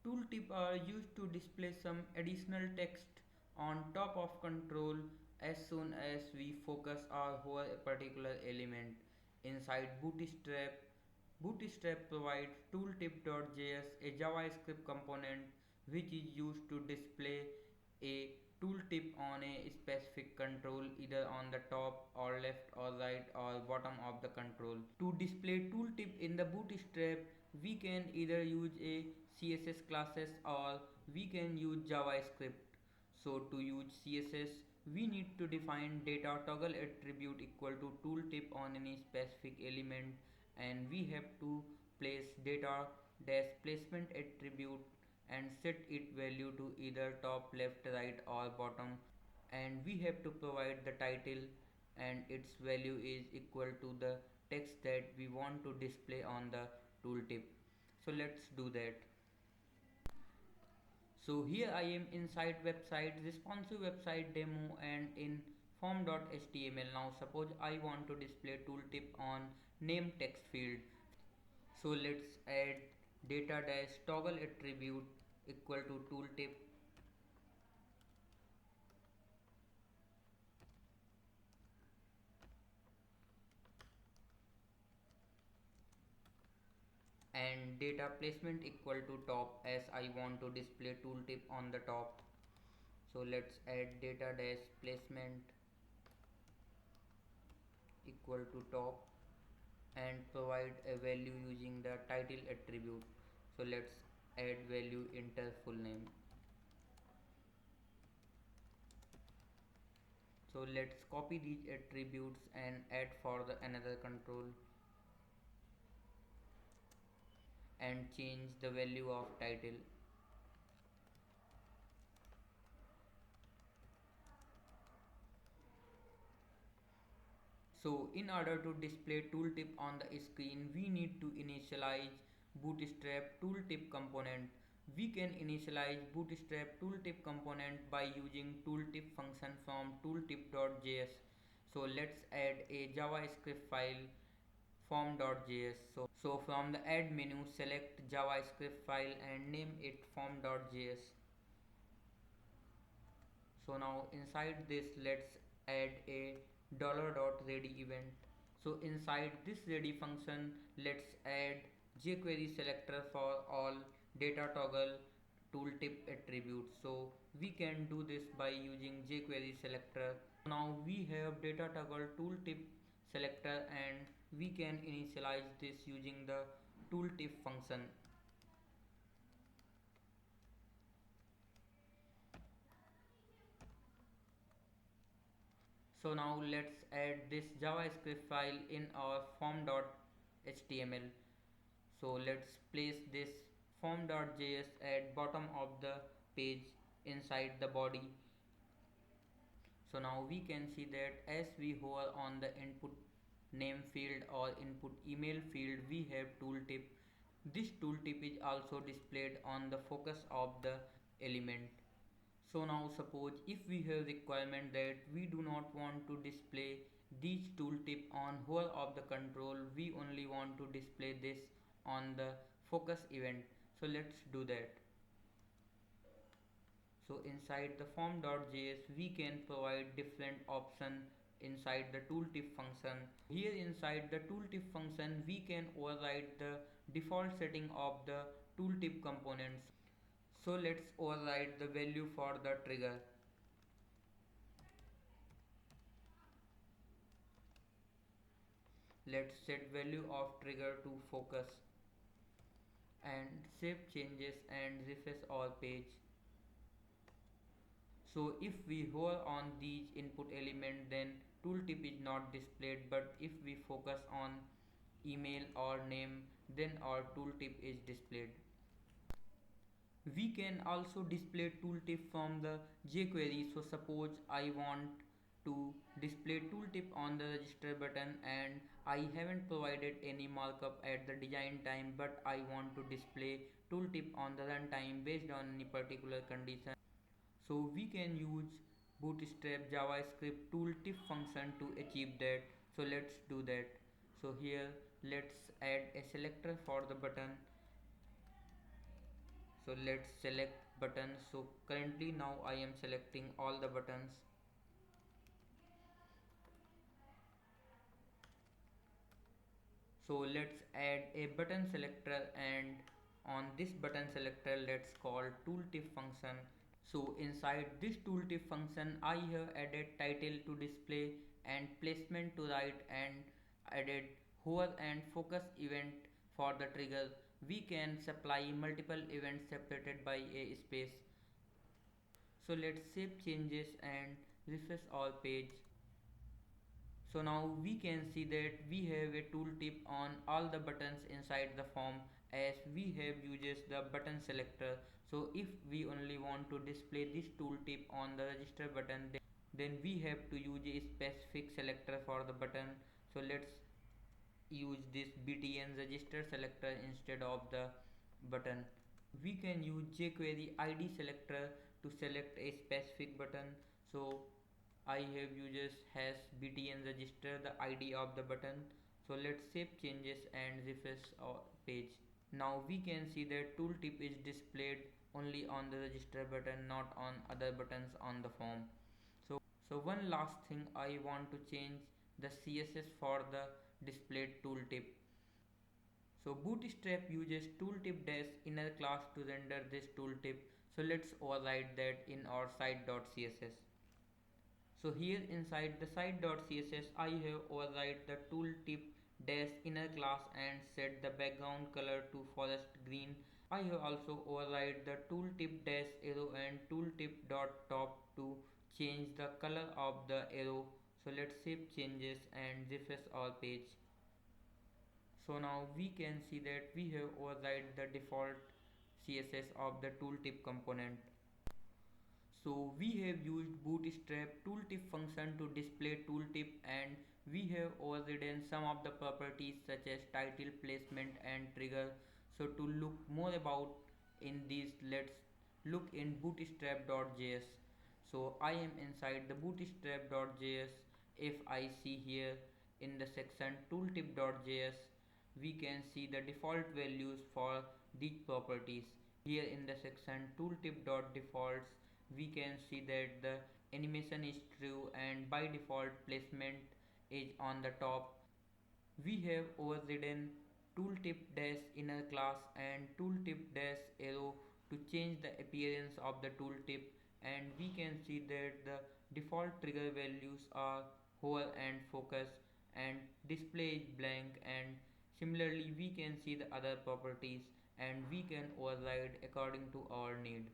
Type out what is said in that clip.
Tooltip are used to display some additional text on top of control as soon as we focus or hover a particular element. Inside Bootstrap, Bootstrap provides tooltip.js, a JavaScript component which is used to display a tooltip on a specific control either on the top or left or right or bottom of the control. To display tooltip in the Bootstrap, we can either use a CSS classes or we can use JavaScript. So to use CSS, we need to define data toggle attribute equal to tooltip on any specific element, and we have to place data dash placement attribute and set its value to either top, left, right or bottom, and we have to provide the title and its value is equal to the text that we want to display on the tooltip. So let's do that. So here I am inside website responsive website demo and in form.html. Now suppose I want to display tooltip on name text field. So let's add data dash toggle attribute equal to tooltip and data placement equal to top as I want to display tooltip on the top. So let's add data dash placement equal to top and provide a value using the title attribute. So let's add value enter full name. So let's copy these attributes and add for the another control and change the value of title. So in order to display tooltip on the screen, we need to initialize Bootstrap tooltip component. We can initialize Bootstrap tooltip component by using tooltip function from tooltip.js. So let's add a JavaScript file form.js. So from the add menu select JavaScript file and name it form.js. So now inside this let's add a $.ready event. So inside this ready function let's add jQuery selector for all data toggle tooltip attributes. So we can do this by using jQuery selector. Now we have data toggle tooltip selector and we can initialize this using the tooltip function. So now let's add this JavaScript file in our form.html. So let's place this form.js at bottom of the page inside the body. So now we can see that as we hover on the input name field or input email field, we have tooltip. This tooltip is also displayed on the focus of the element. So now suppose if we have requirement that we do not want to display these tooltip on whole of the control, we only want to display this on the focus event. So let's do that. So inside the form.js we can provide different option inside the tooltip function. Here inside the tooltip function we can override the default setting of the tooltip components. So let's override the value for the trigger. Let's set value of trigger to focus and save changes and refresh our page. So if we hover on these input element then tooltip is not displayed, but if we focus on email or name then our tooltip is displayed. We can also display tooltip from the jQuery. So suppose I want to display tooltip on the register button and I haven't provided any markup at the design time, but I want to display tooltip on the runtime based on any particular condition. So we can use bootstrap JavaScript tooltip function to achieve that. So let's do that. So here let's add a selector for the button. So let's select buttons. So currently now I am selecting all the buttons. So let's add a button selector, and on this button selector let's call tooltip function. So inside this tooltip function I have added title to display and placement to write, and added hover and focus event for the trigger. We can supply multiple events separated by a space. So let's save changes and refresh our page. So now we can see that we have a tooltip on all the buttons inside the form, as we have uses the button selector. So if we only want to display this tooltip on the register button, then we have to use a specific selector for the button. So let's use this btn register selector instead of the button. We can use jQuery ID selector to select a specific button. So I have uses has btn register the ID of the button. So let's save changes and refresh our page. Now we can see that tooltip is displayed only on the register button, not on other buttons on the form. So one last thing, I want to change the CSS for the displayed tooltip. So Bootstrap uses tooltip dash inner class to render this tooltip. So let's override that in our site.css. So here inside the site.css I have override the tooltip dash inner class and set the background color to forest green. I have also override the tooltip dash arrow and tooltip dot top to change the color of the arrow. So let's save changes and refresh our page. So now we can see that we have override the default CSS of the tooltip component. So we have used bootstrap tooltip function to display tooltip, and we have overridden some of the properties such as title, placement and trigger. So to look more about in these, let's look in bootstrap.js. So I am inside the bootstrap.js. If I see here in the section tooltip.js, we can see the default values for these properties. Here in the section tooltip.defaults, we can see that the animation is true and by default placement is on the top. We have overridden tooltip dash inner class and tooltip dash arrow to change the appearance of the tooltip, and we can see that the default trigger values are hover and focus, and display is blank, and similarly we can see the other properties and we can override according to our need.